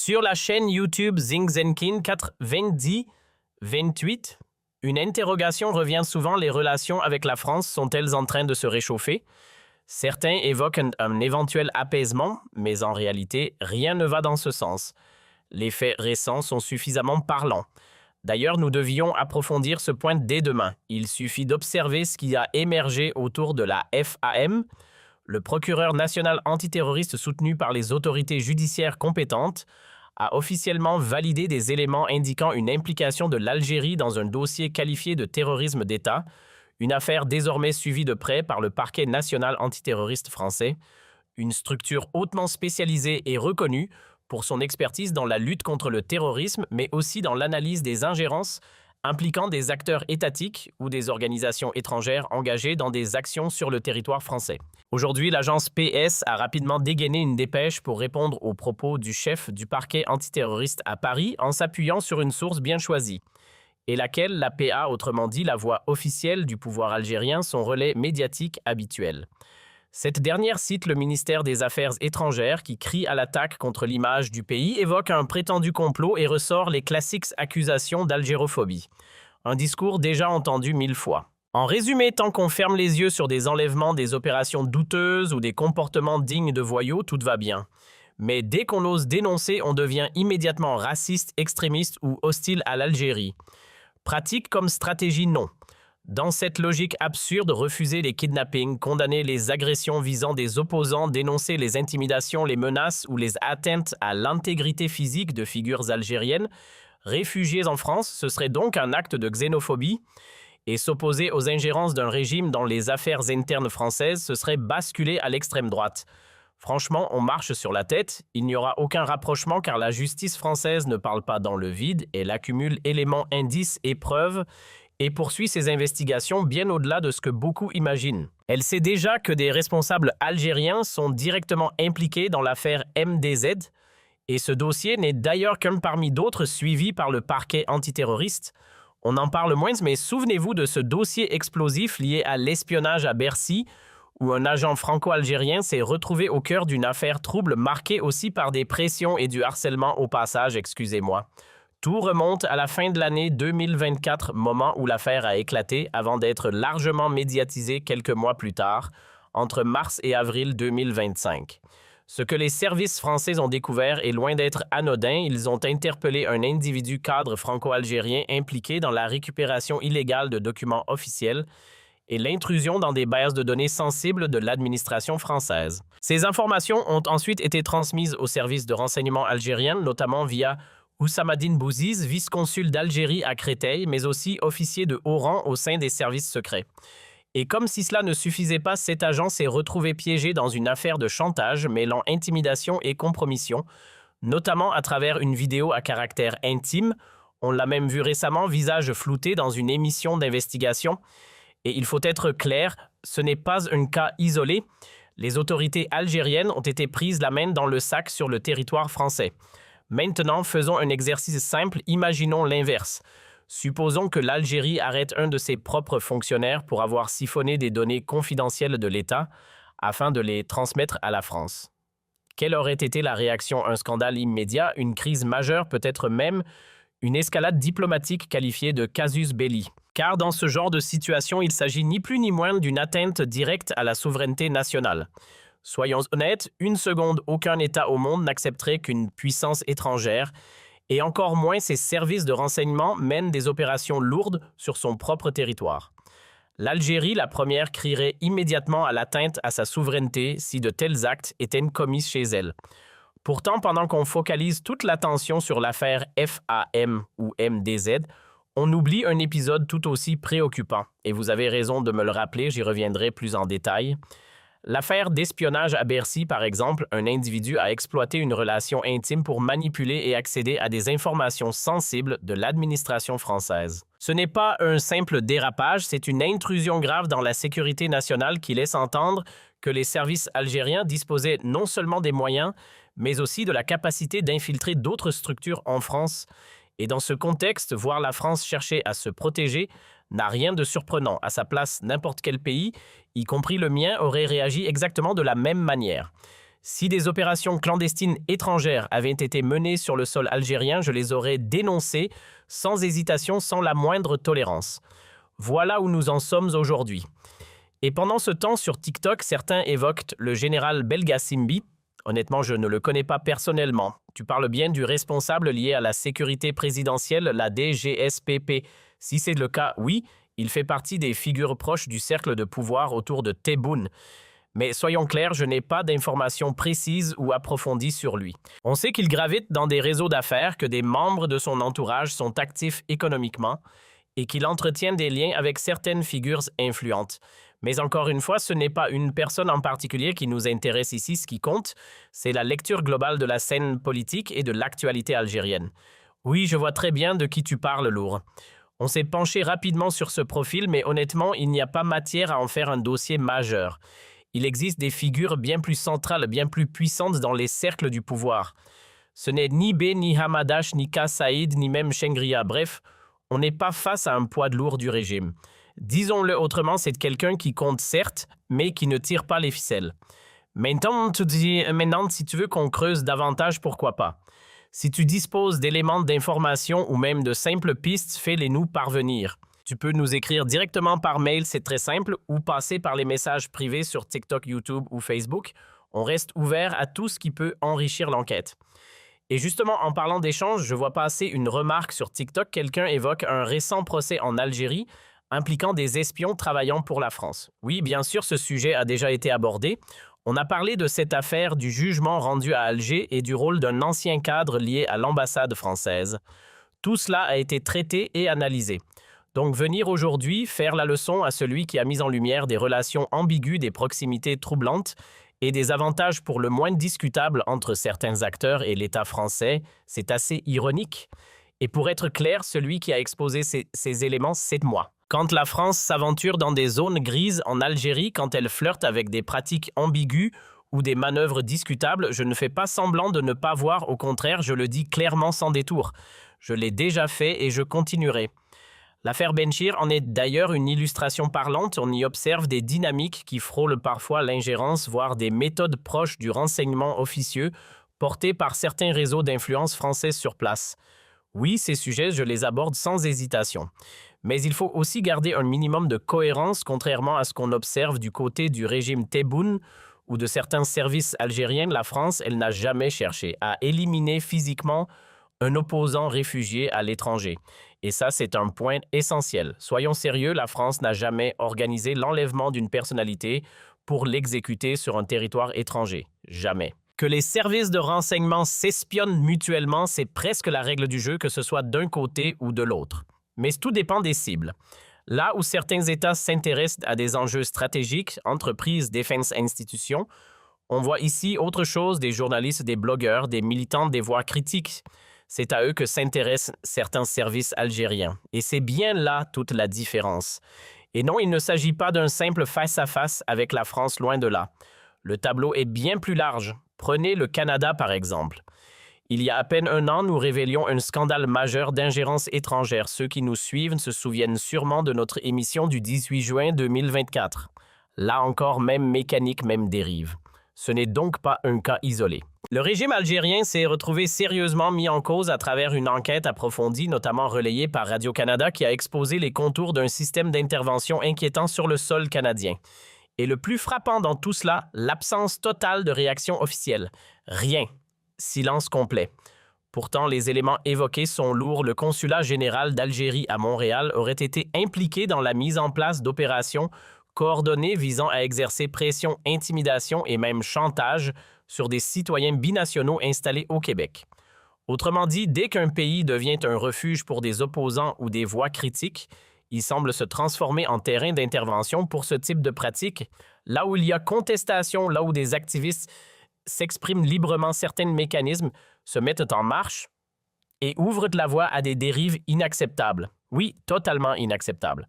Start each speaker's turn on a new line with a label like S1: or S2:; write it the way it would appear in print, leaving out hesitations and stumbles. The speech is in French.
S1: Sur la chaîne YouTube Zingzenkin 90-28, une interrogation revient souvent: les relations avec la France sont-elles en train de se réchauffer? Certains évoquent un éventuel apaisement, mais en réalité, rien ne va dans ce sens. Les faits récents sont suffisamment parlants. D'ailleurs, nous devions approfondir ce point dès demain. Il suffit d'observer ce qui a émergé autour de la FAM. Le procureur national antiterroriste soutenu par les autorités judiciaires compétentes a officiellement validé des éléments indiquant une implication de l'Algérie dans un dossier qualifié de terrorisme d'État, une affaire désormais suivie de près par le parquet national antiterroriste français, une structure hautement spécialisée et reconnue pour son expertise dans la lutte contre le terrorisme, mais aussi dans l'analyse des ingérences impliquant des acteurs étatiques ou des organisations étrangères engagées dans des actions sur le territoire français. Aujourd'hui, l'agence PS a rapidement dégainé une dépêche pour répondre aux propos du chef du parquet antiterroriste à Paris en s'appuyant sur une source bien choisie, et laquelle la PA, autrement dit la voix officielle du pouvoir algérien, son relais médiatique habituel. Cette dernière cite le ministère des Affaires étrangères qui crie à l'attaque contre l'image du pays, évoque un prétendu complot et ressort les classiques accusations d'algérophobie. Un discours déjà entendu 1000 fois. En résumé, tant qu'on ferme les yeux sur des enlèvements, des opérations douteuses ou des comportements dignes de voyous, tout va bien. Mais dès qu'on ose dénoncer, on devient immédiatement raciste, extrémiste ou hostile à l'Algérie. Pratique comme stratégie, non. Dans cette logique absurde, refuser les kidnappings, condamner les agressions visant des opposants, dénoncer les intimidations, les menaces ou les atteintes à l'intégrité physique de figures algériennes réfugiées en France, ce serait donc un acte de xénophobie, et s'opposer aux ingérences d'un régime dans les affaires internes françaises, ce serait basculer à l'extrême droite. Franchement, on marche sur la tête, il n'y aura aucun rapprochement car la justice française ne parle pas dans le vide, elle accumule éléments, indices et preuves, et poursuit ses investigations bien au-delà de ce que beaucoup imaginent. Elle sait déjà que des responsables algériens sont directement impliqués dans l'affaire MDZ, et ce dossier n'est d'ailleurs qu'un parmi d'autres suivis par le parquet antiterroriste. On en parle moins, mais souvenez-vous de ce dossier explosif lié à l'espionnage à Bercy, où un agent franco-algérien s'est retrouvé au cœur d'une affaire trouble marquée aussi par des pressions et du harcèlement au passage, excusez-moi. Tout remonte à la fin de l'année 2024, moment où l'affaire a éclaté avant d'être largement médiatisée quelques mois plus tard, entre mars et avril 2025. Ce que les services français ont découvert est loin d'être anodin. Ils ont interpellé un individu cadre franco-algérien impliqué dans la récupération illégale de documents officiels et l'intrusion dans des bases de données sensibles de l'administration française. Ces informations ont ensuite été transmises aux services de renseignement algériens, notamment via Oussamadine Bouziz, vice-consul d'Algérie à Créteil, mais aussi officier de haut rang au sein des services secrets. Et comme si cela ne suffisait pas, cet agent s'est retrouvé piégé dans une affaire de chantage mêlant intimidation et compromission, notamment à travers une vidéo à caractère intime. On l'a même vu récemment, visage flouté dans une émission d'investigation. Et il faut être clair, ce n'est pas un cas isolé. Les autorités algériennes ont été prises la main dans le sac sur le territoire français. Maintenant, faisons un exercice simple, imaginons l'inverse. Supposons que l'Algérie arrête un de ses propres fonctionnaires pour avoir siphonné des données confidentielles de l'État afin de les transmettre à la France. Quelle aurait été la réaction? Un scandale immédiat, une crise majeure, peut-être même une escalade diplomatique qualifiée de casus belli. Car dans ce genre de situation, il s'agit ni plus ni moins d'une atteinte directe à la souveraineté nationale. Soyons honnêtes, une seconde, aucun État au monde n'accepterait qu'une puissance étrangère, et encore moins ses services de renseignement mènent des opérations lourdes sur son propre territoire. L'Algérie, la première, crierait immédiatement à l'atteinte à sa souveraineté si de tels actes étaient commis chez elle. Pourtant, pendant qu'on focalise toute l'attention sur l'affaire FAM ou MDZ, on oublie un épisode tout aussi préoccupant. Et vous avez raison de me le rappeler, j'y reviendrai plus en détail. L'affaire d'espionnage à Bercy, par exemple, un individu a exploité une relation intime pour manipuler et accéder à des informations sensibles de l'administration française. Ce n'est pas un simple dérapage, c'est une intrusion grave dans la sécurité nationale qui laisse entendre que les services algériens disposaient non seulement des moyens, mais aussi de la capacité d'infiltrer d'autres structures en France. Et dans ce contexte, voir la France chercher à se protéger n'a rien de surprenant. À sa place, n'importe quel pays, y compris le mien, aurait réagi exactement de la même manière. Si des opérations clandestines étrangères avaient été menées sur le sol algérien, je les aurais dénoncées sans hésitation, sans la moindre tolérance. Voilà où nous en sommes aujourd'hui. Et pendant ce temps, sur TikTok, certains évoquent le général Belgasimbi. Honnêtement, je ne le connais pas personnellement. Tu parles bien du responsable lié à la sécurité présidentielle, la DGSPP. Si c'est le cas, oui, il fait partie des figures proches du cercle de pouvoir autour de Tebboune. Mais soyons clairs, je n'ai pas d'informations précises ou approfondies sur lui. On sait qu'il gravite dans des réseaux d'affaires, que des membres de son entourage sont actifs économiquement et qu'il entretient des liens avec certaines figures influentes. Mais encore une fois, ce n'est pas une personne en particulier qui nous intéresse ici. Ce qui compte, c'est la lecture globale de la scène politique et de l'actualité algérienne. Oui, je vois très bien de qui tu parles, Lourd. On s'est penché rapidement sur ce profil, mais honnêtement, il n'y a pas matière à en faire un dossier majeur. Il existe des figures bien plus centrales, bien plus puissantes dans les cercles du pouvoir. Ce n'est ni B, ni Hamadash, ni Ka Saïd, ni même Chengria. Bref, on n'est pas face à un poids lourd du régime. Disons-le autrement, c'est quelqu'un qui compte certes, mais qui ne tire pas les ficelles. Maintenant, si tu veux qu'on creuse davantage, pourquoi pas? Si tu disposes d'éléments d'information ou même de simples pistes, fais-les-nous parvenir. Tu peux nous écrire directement par mail, c'est très simple, ou passer par les messages privés sur TikTok, YouTube ou Facebook. On reste ouvert à tout ce qui peut enrichir l'enquête. Et justement, en parlant d'échange, je vois passer une remarque sur TikTok. Quelqu'un évoque un récent procès en Algérie impliquant des espions travaillant pour la France. Oui, bien sûr, ce sujet a déjà été abordé. On a parlé de cette affaire, du jugement rendu à Alger et du rôle d'un ancien cadre lié à l'ambassade française. Tout cela a été traité et analysé. Donc venir aujourd'hui faire la leçon à celui qui a mis en lumière des relations ambiguës, des proximités troublantes et des avantages pour le moins discutables entre certains acteurs et l'État français, c'est assez ironique. Et pour être clair, celui qui a exposé ces éléments, c'est moi. Quand la France s'aventure dans des zones grises en Algérie, quand elle flirte avec des pratiques ambiguës ou des manœuvres discutables, je ne fais pas semblant de ne pas voir, au contraire, je le dis clairement sans détour. Je l'ai déjà fait et je continuerai. L'affaire Benchir en est d'ailleurs une illustration parlante. On y observe des dynamiques qui frôlent parfois l'ingérence, voire des méthodes proches du renseignement officieux portées par certains réseaux d'influence français sur place. Oui, ces sujets, je les aborde sans hésitation. Mais il faut aussi garder un minimum de cohérence, contrairement à ce qu'on observe du côté du régime Tebboune ou de certains services algériens. La France, elle n'a jamais cherché à éliminer physiquement un opposant réfugié à l'étranger. Et ça, c'est un point essentiel. Soyons sérieux, la France n'a jamais organisé l'enlèvement d'une personnalité pour l'exécuter sur un territoire étranger. Jamais. Que les services de renseignement s'espionnent mutuellement, c'est presque la règle du jeu, que ce soit d'un côté ou de l'autre. Mais tout dépend des cibles. Là où certains États s'intéressent à des enjeux stratégiques, entreprises, défense, institutions, on voit ici autre chose, des journalistes, des blogueurs, des militants, des voix critiques. C'est à eux que s'intéressent certains services algériens. Et c'est bien là toute la différence. Et non, il ne s'agit pas d'un simple face-à-face avec la France, loin de là. Le tableau est bien plus large. Prenez le Canada par exemple. Il y a à peine un an, nous révélions un scandale majeur d'ingérence étrangère. Ceux qui nous suivent se souviennent sûrement de notre émission du 18 juin 2024. Là encore, même mécanique, même dérive. Ce n'est donc pas un cas isolé. Le régime algérien s'est retrouvé sérieusement mis en cause à travers une enquête approfondie, notamment relayée par Radio-Canada, qui a exposé les contours d'un système d'intervention inquiétant sur le sol canadien. Et le plus frappant dans tout cela, l'absence totale de réaction officielle. Rien. Silence complet. Pourtant, les éléments évoqués sont lourds. Le consulat général d'Algérie à Montréal aurait été impliqué dans la mise en place d'opérations coordonnées visant à exercer pression, intimidation et même chantage sur des citoyens binationaux installés au Québec. Autrement dit, dès qu'un pays devient un refuge pour des opposants ou des voix critiques, il semble se transformer en terrain d'intervention pour ce type de pratique. Là où il y a contestation, là où des activistes s'expriment librement, certains mécanismes se mettent en marche et ouvrent la voie à des dérives inacceptables. Oui, totalement inacceptables.